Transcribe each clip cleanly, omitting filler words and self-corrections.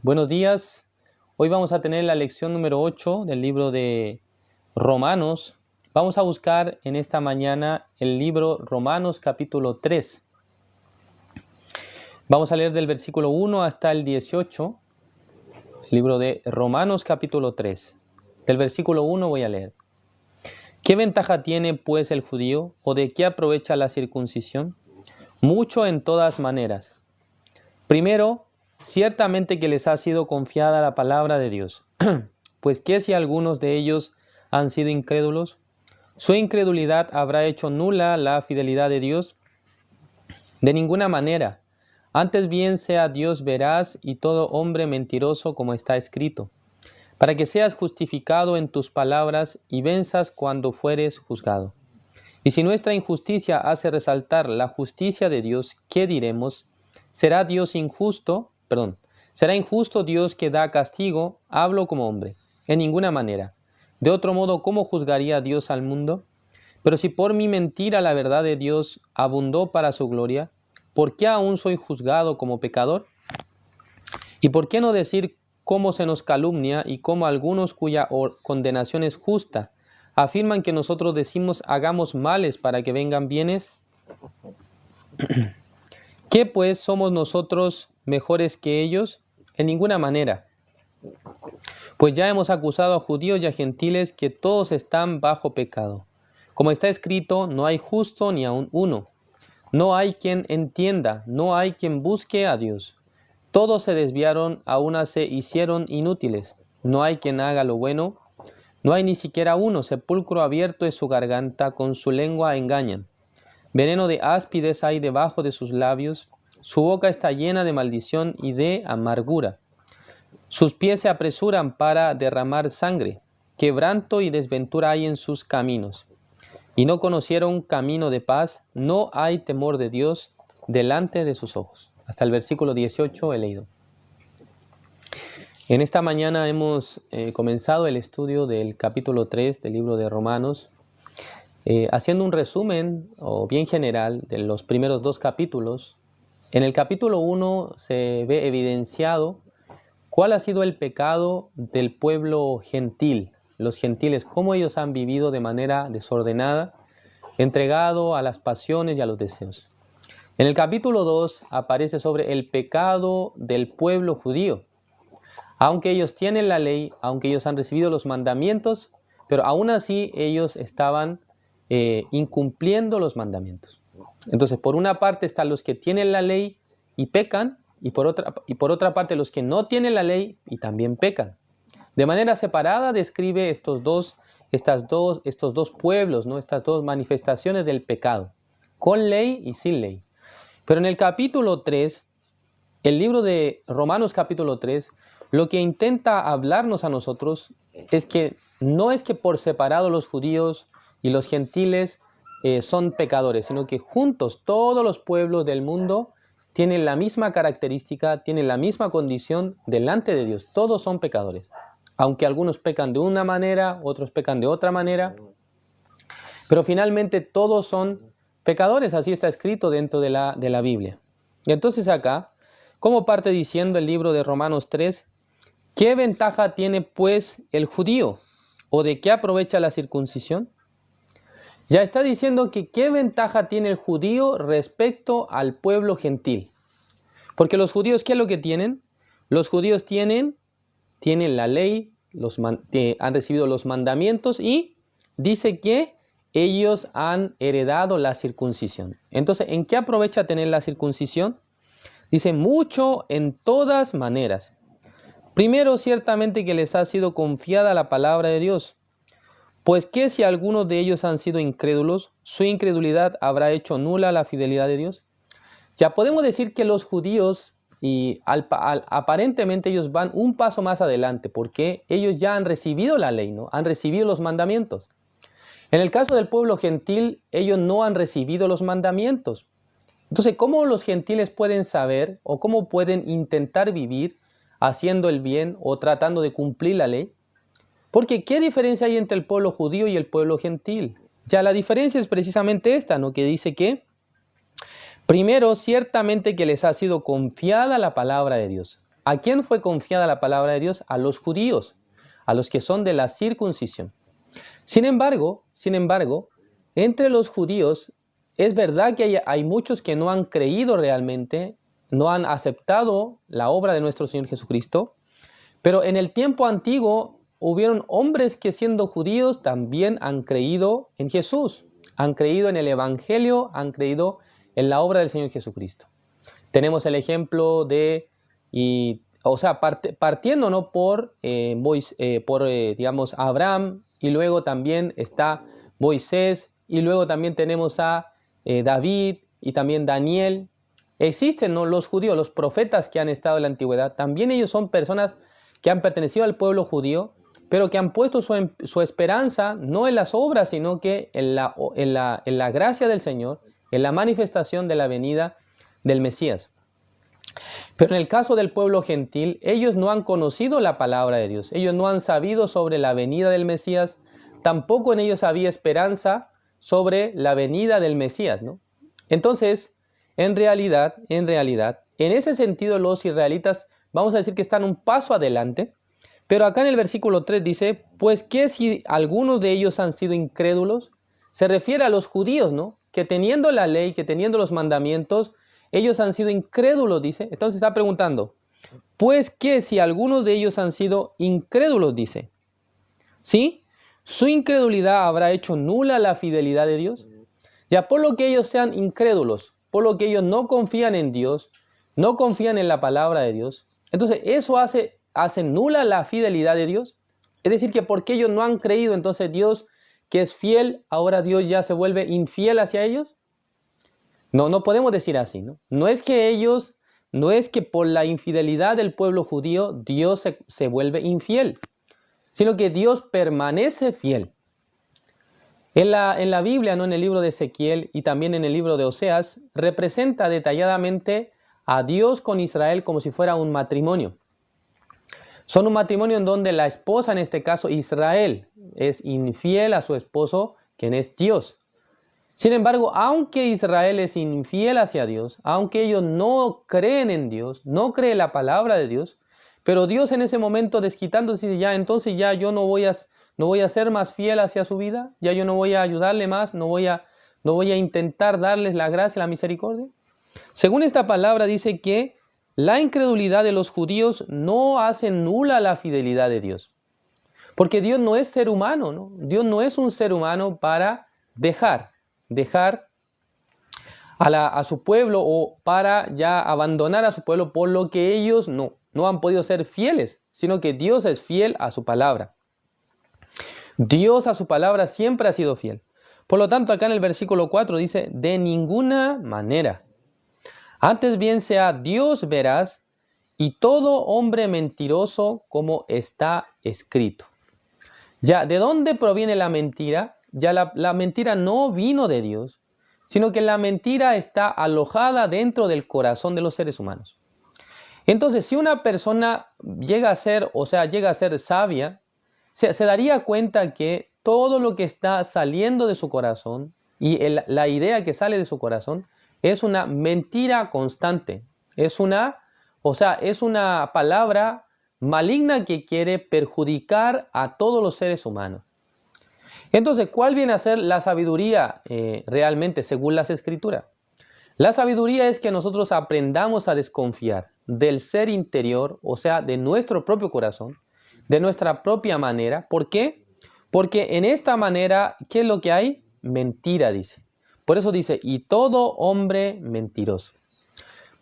Buenos días. Hoy vamos a tener la lección número 8 del libro de Romanos. Vamos a buscar en esta mañana el libro Romanos capítulo 3. Vamos a leer del versículo 1 hasta el 18. El libro de Romanos capítulo 3. Del versículo 1 voy a leer. ¿Qué ventaja tiene pues el judío o de qué aprovecha la circuncisión? Mucho en todas maneras. Primero, ciertamente que les ha sido confiada la palabra de Dios. Pues ¿qué si algunos de ellos han sido incrédulos? ¿Su incredulidad habrá hecho nula la fidelidad de Dios? De ninguna manera. Antes bien sea Dios veraz y todo hombre mentiroso, como está escrito, para que seas justificado en tus palabras y venzas cuando fueres juzgado. Y si nuestra injusticia hace resaltar la justicia de Dios, ¿qué diremos? ¿Será injusto Dios que da castigo? Hablo como hombre. En ninguna manera. De otro modo, ¿cómo juzgaría Dios al mundo? Pero si por mi mentira la verdad de Dios abundó para su gloria, ¿por qué aún soy juzgado como pecador? ¿Y por qué no decir cómo se nos calumnia y cómo algunos cuya condenación es justa afirman que nosotros decimos hagamos males para que vengan bienes? ¿Qué pues somos nosotros mejores que ellos? En ninguna manera. Pues ya hemos acusado a judíos y a gentiles que todos están bajo pecado. Como está escrito, no hay justo ni aun uno. No hay quien entienda, no hay quien busque a Dios. Todos se desviaron, a una se hicieron inútiles. No hay quien haga lo bueno. No hay ni siquiera uno. Sepulcro abierto es su garganta, con su lengua engañan. Veneno de áspides hay debajo de sus labios. Su boca está llena de maldición y de amargura. Sus pies se apresuran para derramar sangre. Quebranto y desventura hay en sus caminos. Y no conocieron camino de paz. No hay temor de Dios delante de sus ojos. Hasta el versículo 18 he leído. En esta mañana hemos comenzado el estudio del capítulo 3 del libro de Romanos, haciendo un resumen o bien general de los primeros dos capítulos. En el capítulo 1 se ve evidenciado cuál ha sido el pecado del pueblo gentil, los gentiles, cómo ellos han vivido de manera desordenada, entregado a las pasiones y a los deseos. En el capítulo 2 aparece sobre el pecado del pueblo judío. Aunque ellos tienen la ley, aunque ellos han recibido los mandamientos, pero aún así ellos estaban incumpliendo los mandamientos. Entonces, por una parte están los que tienen la ley y pecan, y por otra parte los que no tienen la ley y también pecan. De manera separada describe estos dos pueblos, ¿no? Estas dos manifestaciones del pecado, con ley y sin ley. Pero en el capítulo 3, el libro de Romanos capítulo 3, lo que intenta hablarnos a nosotros es que no es que por separado los judíos y los gentiles son pecadores, sino que juntos todos los pueblos del mundo tienen la misma característica, tienen la misma condición delante de Dios. Todos son pecadores. Aunque algunos pecan de una manera, otros pecan de otra manera, pero finalmente todos son pecadores, así está escrito dentro de la Biblia. Y entonces acá, ¿cómo parte diciendo el libro de Romanos 3? ¿Qué ventaja tiene pues el judío? ¿O de qué aprovecha la circuncisión? Ya está diciendo que qué ventaja tiene el judío respecto al pueblo gentil. Porque los judíos, ¿qué es lo que tienen? Los judíos tienen la ley, han recibido los mandamientos y dice que ellos han heredado la circuncisión. Entonces, ¿en qué aprovecha tener la circuncisión? Dice, mucho en todas maneras. Primero, ciertamente que les ha sido confiada la palabra de Dios. Pues que si algunos de ellos han sido incrédulos, su incredulidad habrá hecho nula la fidelidad de Dios. Ya podemos decir que los judíos, aparentemente ellos van un paso más adelante, porque ellos ya han recibido la ley, ¿no? Han recibido los mandamientos. En el caso del pueblo gentil, ellos no han recibido los mandamientos. Entonces, ¿cómo los gentiles pueden saber o cómo pueden intentar vivir haciendo el bien o tratando de cumplir la ley? Porque ¿qué diferencia hay entre el pueblo judío y el pueblo gentil? Ya la diferencia es precisamente esta, ¿no? Que dice que primero, ciertamente que les ha sido confiada la palabra de Dios. ¿A quién fue confiada la palabra de Dios? A los judíos, a los que son de la circuncisión. Sin embargo, entre los judíos es verdad que hay muchos que no han creído realmente, no han aceptado la obra de nuestro Señor Jesucristo, pero en el tiempo antiguo hubieron hombres que siendo judíos también han creído en Jesús, han creído en el Evangelio, han creído en la obra del Señor Jesucristo. Tenemos el ejemplo de, partiendo, ¿no?, por Abraham, y luego también está Moisés, y luego también tenemos a David y también Daniel. Existen, ¿no?, los judíos, los profetas que han estado en la antigüedad. También ellos son personas que han pertenecido al pueblo judío, pero que han puesto su esperanza no en las obras, sino que en la gracia del Señor, en la manifestación de la venida del Mesías. Pero en el caso del pueblo gentil, ellos no han conocido la palabra de Dios, ellos no han sabido sobre la venida del Mesías, tampoco en ellos había esperanza sobre la venida del Mesías, ¿no? Entonces, en realidad, en ese sentido los israelitas, vamos a decir que están un paso adelante, pero acá en el versículo 3 dice, pues que si algunos de ellos han sido incrédulos, se refiere a los judíos, ¿no?, que teniendo la ley, que teniendo los mandamientos, ellos han sido incrédulos, dice. Entonces está preguntando, pues que si algunos de ellos han sido incrédulos, dice, ¿sí? ¿Su incredulidad habrá hecho nula la fidelidad de Dios? Ya por lo que ellos sean incrédulos, por lo que ellos no confían en Dios, no confían en la palabra de Dios, entonces eso hace nula la fidelidad de Dios. Es decir, que porque ellos no han creído, entonces Dios, que es fiel, ahora Dios ya se vuelve infiel hacia ellos. No podemos decir así, ¿no? No es que por la infidelidad del pueblo judío Dios se vuelve infiel, sino que Dios permanece fiel. En la Biblia, ¿no?, en el libro de Ezequiel y también en el libro de Oseas, representa detalladamente a Dios con Israel como si fuera un matrimonio. Son un matrimonio en donde la esposa, en este caso Israel, es infiel a su esposo, quien es Dios. Sin embargo, aunque Israel es infiel hacia Dios, aunque ellos no creen en Dios, no creen la palabra de Dios, pero Dios en ese momento desquitándose dice, ya, entonces ya yo no voy a ser más fiel hacia su vida, ya yo no voy a ayudarle más, no voy a intentar darles la gracia, la misericordia. Según esta palabra dice que la incredulidad de los judíos no hace nula la fidelidad de Dios. Porque Dios no es ser humano, ¿no? Dios no es un ser humano para dejar a su pueblo o para ya abandonar a su pueblo por lo que ellos no han podido ser fieles, sino que Dios es fiel a su palabra. Dios a su palabra siempre ha sido fiel. Por lo tanto, acá en el versículo 4 dice, de ninguna manera. Antes bien sea Dios veraz y todo hombre mentiroso como está escrito. Ya, ¿de dónde proviene la mentira? Ya la mentira no vino de Dios, sino que la mentira está alojada dentro del corazón de los seres humanos. Entonces, si una persona llega a ser sabia, se daría cuenta que todo lo que está saliendo de su corazón y la idea que sale de su corazón es una mentira constante. Es una palabra maligna que quiere perjudicar a todos los seres humanos. Entonces, ¿cuál viene a ser la sabiduría realmente según las Escrituras? La sabiduría es que nosotros aprendamos a desconfiar del ser interior, o sea, de nuestro propio corazón, de nuestra propia manera. ¿Por qué? Porque en esta manera, ¿qué es lo que hay? Mentira, dice. Por eso dice, y todo hombre mentiroso.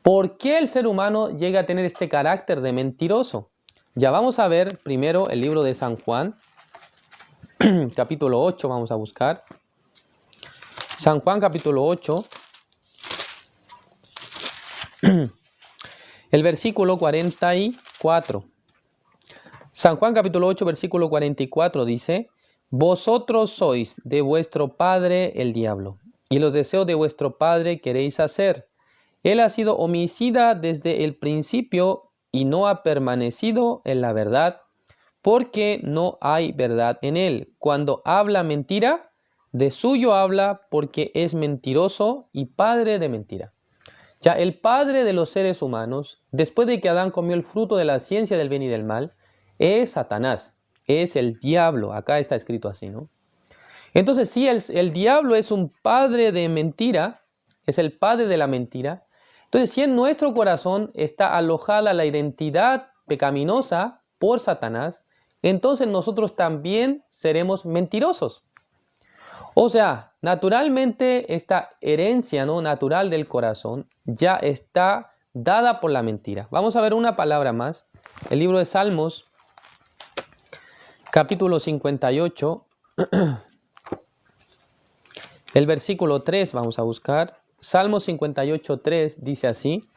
¿Por qué el ser humano llega a tener este carácter de mentiroso? Ya vamos a ver primero el libro de San Juan, capítulo 8, vamos a buscar. San Juan, capítulo 8, el versículo 44. San Juan, capítulo 8, versículo 44 dice, vosotros sois de vuestro padre el diablo, y los deseos de vuestro padre queréis hacer. Él ha sido homicida desde el principio y no ha permanecido en la verdad, porque no hay verdad en él. Cuando habla mentira, de suyo habla porque es mentiroso y padre de mentira. Ya el padre de los seres humanos, después de que Adán comió el fruto de la ciencia del bien y del mal, es Satanás, es el diablo. Acá está escrito así, ¿no? Entonces, si el diablo es un padre de mentira, es el padre de la mentira, entonces si en nuestro corazón está alojada la identidad pecaminosa por Satanás, entonces nosotros también seremos mentirosos. O sea, naturalmente esta herencia, ¿no?, natural del corazón ya está dada por la mentira. Vamos a ver una palabra más. El libro de Salmos, capítulo 58, el versículo 3 vamos a buscar. Salmos 58, 3 dice así.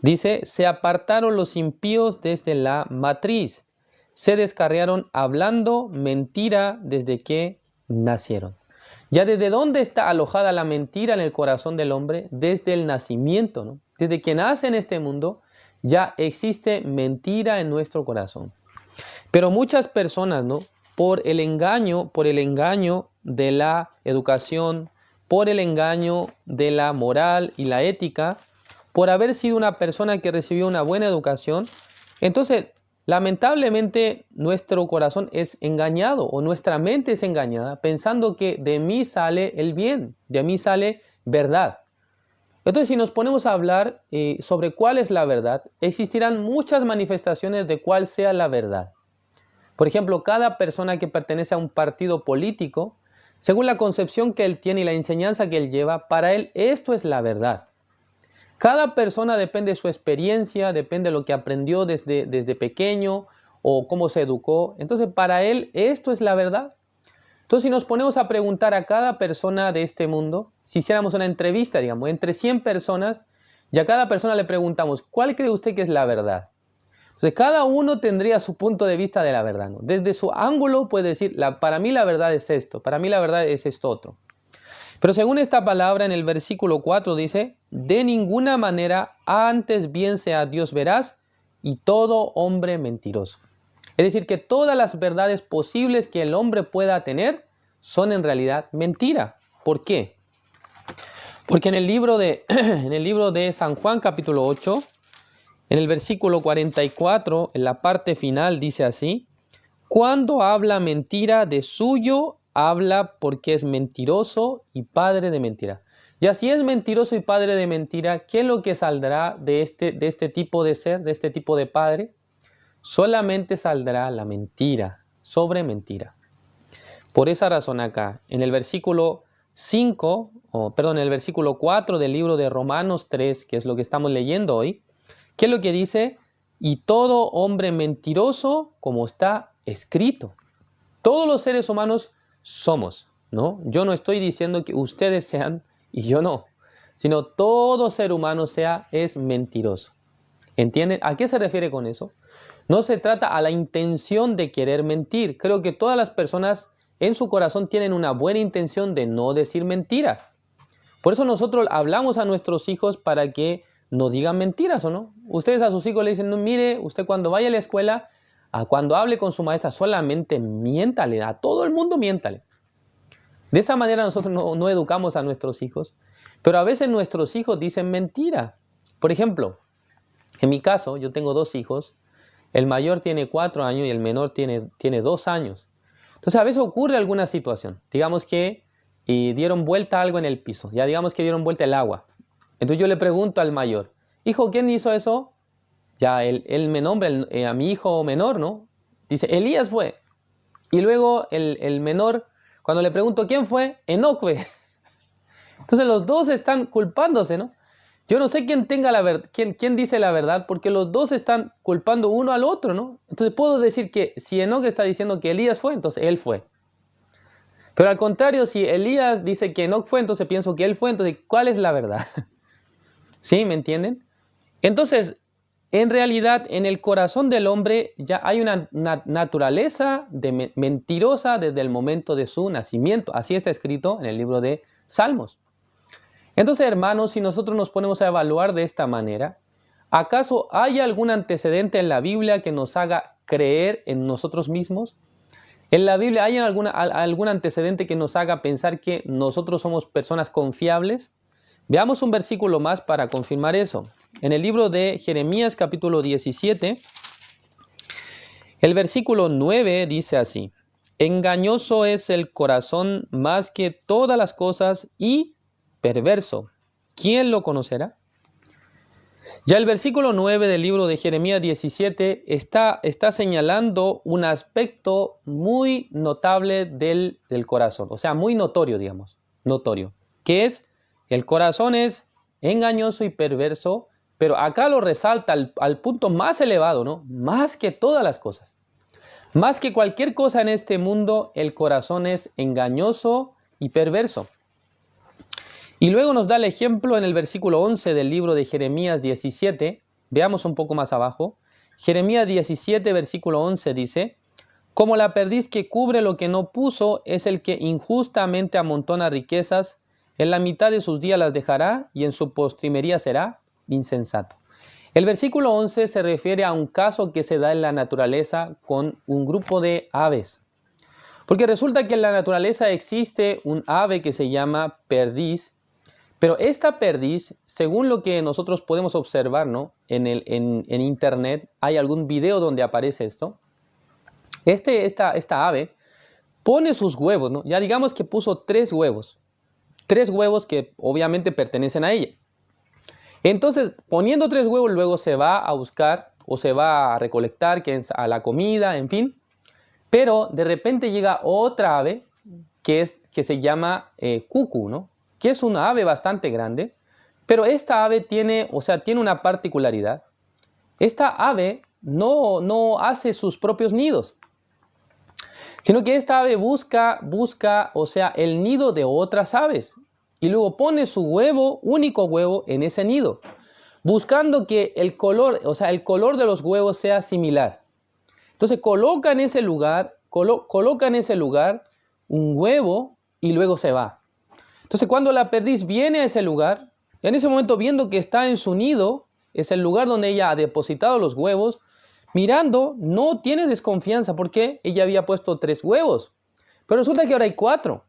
Dice, se apartaron los impíos desde la matriz, se descarriaron hablando mentira desde que nacieron. Ya desde dónde está alojada la mentira en el corazón del hombre, desde el nacimiento, ¿no? Desde que nace en este mundo, ya existe mentira en nuestro corazón. Pero muchas personas, ¿no?, por el engaño de la educación, por el engaño de la moral y la ética, por haber sido una persona que recibió una buena educación, entonces lamentablemente nuestro corazón es engañado o nuestra mente es engañada pensando que de mí sale el bien, de mí sale verdad. Entonces si nos ponemos a hablar sobre cuál es la verdad, existirán muchas manifestaciones de cuál sea la verdad. Por ejemplo, cada persona que pertenece a un partido político, según la concepción que él tiene y la enseñanza que él lleva, para él esto es la verdad. Cada persona depende de su experiencia, depende de lo que aprendió desde pequeño o cómo se educó. Entonces, para él esto es la verdad. Entonces, si nos ponemos a preguntar a cada persona de este mundo, si hiciéramos una entrevista, digamos, entre 100 personas, y a cada persona le preguntamos, ¿cuál cree usted que es la verdad? Entonces, cada uno tendría su punto de vista de la verdad, ¿no? Desde su ángulo puede decir, para mí la verdad es esto, para mí la verdad es esto otro. Pero según esta palabra en el versículo 4 dice, de ninguna manera antes bien sea Dios veraz y todo hombre mentiroso. Es decir, que todas las verdades posibles que el hombre pueda tener son en realidad mentira. ¿Por qué? Porque en el libro de San Juan capítulo 8, en el versículo 44, en la parte final dice así, cuando habla mentira de suyo, habla porque es mentiroso y padre de mentira. Y así es mentiroso y padre de mentira, ¿qué es lo que saldrá de este tipo de ser, de este tipo de padre? Solamente saldrá la mentira, sobre mentira. Por esa razón acá, en el versículo 4 del libro de Romanos 3, que es lo que estamos leyendo hoy, ¿qué es lo que dice? Y todo hombre mentiroso como está escrito. Todos los seres humanos somos, ¿no? Yo no estoy diciendo que ustedes sean y yo no, sino todo ser humano es mentiroso. ¿Entienden? ¿A qué se refiere con eso? No se trata a la intención de querer mentir. Creo que todas las personas en su corazón tienen una buena intención de no decir mentiras. Por eso nosotros hablamos a nuestros hijos para que no digan mentiras, ¿o no? Ustedes a sus hijos le dicen, no, mire, usted cuando vaya a la escuela, cuando hable con su maestra, solamente miéntale, a todo el mundo miéntale. De esa manera nosotros no educamos a nuestros hijos, pero a veces nuestros hijos dicen mentira. Por ejemplo, en mi caso, yo tengo 2 hijos, el mayor tiene 4 años y el menor tiene 2 años. Entonces a veces ocurre alguna situación, digamos que dieron vuelta algo en el piso, ya digamos que dieron vuelta el agua. Entonces yo le pregunto al mayor, hijo, ¿quién hizo eso? Ya él me nombra a mi hijo menor, ¿no? Dice, Elías fue. Y luego el menor, cuando le pregunto, ¿quién fue? Enoc fue. Entonces los dos están culpándose, ¿no? Yo no sé quién quién dice la verdad, porque los dos están culpando uno al otro, ¿no? Entonces puedo decir que si Enoc está diciendo que Elías fue, entonces él fue. Pero al contrario, si Elías dice que Enoc fue, entonces pienso que él fue, entonces ¿cuál es la verdad? ¿Sí? ¿Me entienden? Entonces, en realidad, en el corazón del hombre ya hay una naturaleza mentirosa desde el momento de su nacimiento. Así está escrito en el libro de Salmos. Entonces, hermanos, si nosotros nos ponemos a evaluar de esta manera, ¿acaso hay algún antecedente en la Biblia que nos haga creer en nosotros mismos? ¿En la Biblia hay algún antecedente que nos haga pensar que nosotros somos personas confiables? Veamos un versículo más para confirmar eso. En el libro de Jeremías capítulo 17, el versículo 9 dice así: engañoso es el corazón más que todas las cosas y perverso. ¿Quién lo conocerá? Ya el versículo 9 del libro de Jeremías 17 está señalando un aspecto muy notable del corazón, o sea, muy notorio, digamos, notorio, que es, el corazón es engañoso y perverso, pero acá lo resalta al punto más elevado, ¿no? Más que todas las cosas. Más que cualquier cosa en este mundo, el corazón es engañoso y perverso. Y luego nos da el ejemplo en el versículo 11 del libro de Jeremías 17. Veamos un poco más abajo. Jeremías 17, versículo 11 dice: como la perdiz que cubre lo que no puso es el que injustamente amontona riquezas, en la mitad de sus días las dejará y en su postrimería será insensato. El versículo 11 se refiere a un caso que se da en la naturaleza con un grupo de aves. Porque resulta que en la naturaleza existe un ave que se llama perdiz, pero esta perdiz, según lo que nosotros podemos observar, ¿no? en internet, hay algún video donde aparece esto. Esta ave pone sus huevos, ¿no? Ya digamos que puso 3 huevos que obviamente pertenecen a ella. Entonces, poniendo 3 huevos, luego se va a buscar o se va a recolectar, que es a la comida, en fin. Pero de repente llega otra ave que se llama cucú, ¿no? Que es una ave bastante grande, pero esta ave tiene una particularidad. Esta ave no hace sus propios nidos, sino que esta ave busca, el nido de otras aves y luego pone su único huevo en ese nido, buscando que el color de los huevos sea similar. Entonces coloca en ese lugar un huevo y luego se va. Entonces cuando la perdiz viene a ese lugar, en ese momento viendo que está en su nido, es el lugar donde ella ha depositado los huevos, mirando, no tiene desconfianza porque ella había puesto 3 huevos. Pero resulta que ahora hay 4.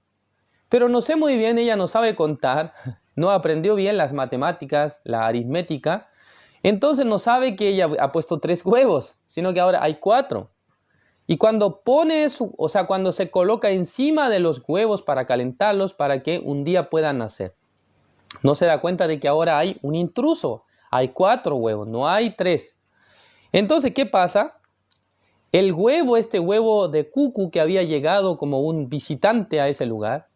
Pero no sé muy bien, ella no sabe contar, no aprendió bien las matemáticas, la aritmética. Entonces no sabe que ella ha puesto 3 huevos, sino que ahora hay 4. Y cuando cuando se coloca encima de los huevos para calentarlos para que un día puedan nacer, no se da cuenta de que ahora hay un intruso. Hay 4 huevos, no hay 3. Entonces, ¿qué pasa? Este huevo de cucú que había llegado como un visitante a ese lugar,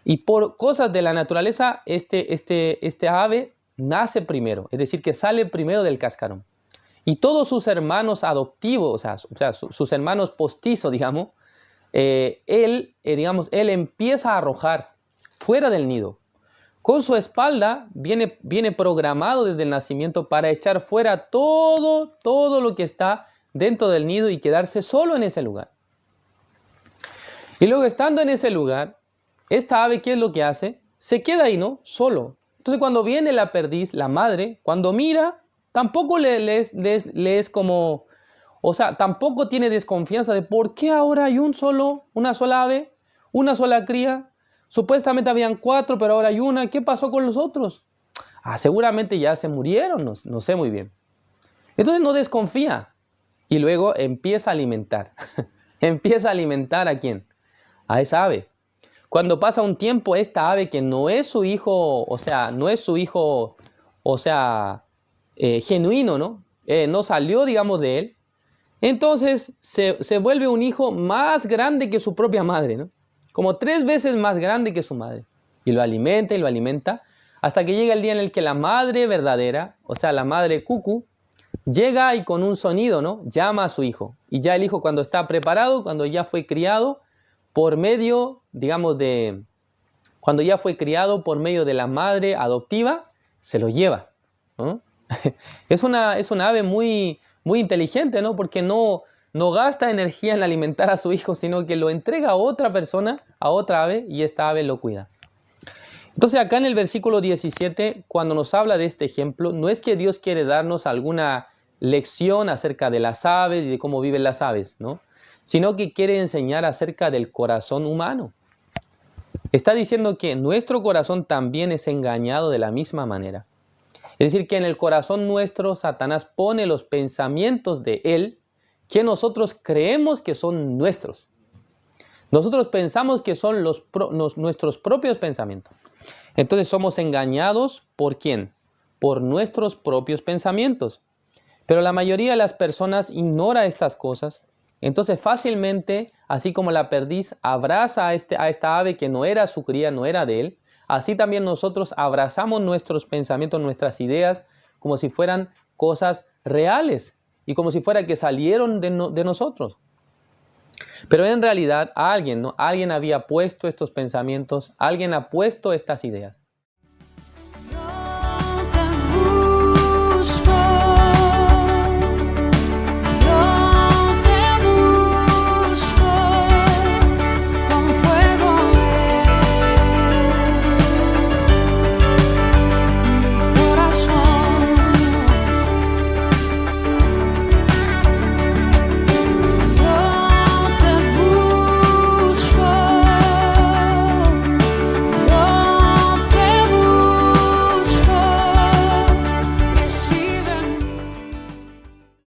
y por cosas de la naturaleza, este ave nace primero, es decir, que sale primero del cascarón. Y todos sus hermanos adoptivos, sus hermanos postizos, digamos, él empieza a arrojar fuera del nido. Con su espalda viene programado desde el nacimiento para echar fuera todo lo que está dentro del nido y quedarse solo en ese lugar. Y luego, estando en ese lugar, esta ave, ¿qué es lo que hace? Se queda ahí, ¿no? Solo. Entonces cuando viene la perdiz, la madre, cuando mira, tampoco le es como, tampoco tiene desconfianza de por qué ahora hay una sola ave, una sola cría. Supuestamente habían 4, pero ahora hay una. ¿Qué pasó con los otros? Seguramente ya se murieron, no sé muy bien. Entonces no desconfía y luego empieza a alimentar. Empieza a alimentar ¿a quién? A esa ave. Cuando pasa un tiempo, esta ave que no es su hijo, genuino, ¿no? No salió, digamos, de él. Entonces se vuelve un hijo más grande que su propia madre, ¿no? Como 3 veces más grande que su madre. Y lo alimenta, hasta que llega el día en el que la madre verdadera, la madre cucú, llega y con un sonido, ¿no? Llama a su hijo. Y ya el hijo, cuando está preparado, cuando ya fue criado, por medio, cuando ya fue criado por medio de la madre adoptiva, se lo lleva, ¿no? Es una ave muy, muy inteligente, ¿no? Porque no gasta energía en alimentar a su hijo, sino que lo entrega a otra persona, a otra ave, y esta ave lo cuida. Entonces acá en el versículo 17, cuando nos habla de este ejemplo, no es que Dios quiere darnos alguna lección acerca de las aves y de cómo viven las aves, ¿no? Sino que quiere enseñar acerca del corazón humano. Está diciendo que nuestro corazón también es engañado de la misma manera. Es decir, que en el corazón nuestro Satanás pone los pensamientos de él que nosotros creemos que son nuestros. Nosotros pensamos que son nuestros propios pensamientos. Entonces somos engañados ¿por quién? Por nuestros propios pensamientos. Pero la mayoría de las personas ignora estas cosas. Entonces fácilmente, así como la perdiz abraza a esta ave que no era su cría, no era de él, así también nosotros abrazamos nuestros pensamientos, nuestras ideas, como si fueran cosas reales y como si fuera que salieron de nosotros. Pero en realidad alguien había puesto estos pensamientos, alguien ha puesto estas ideas.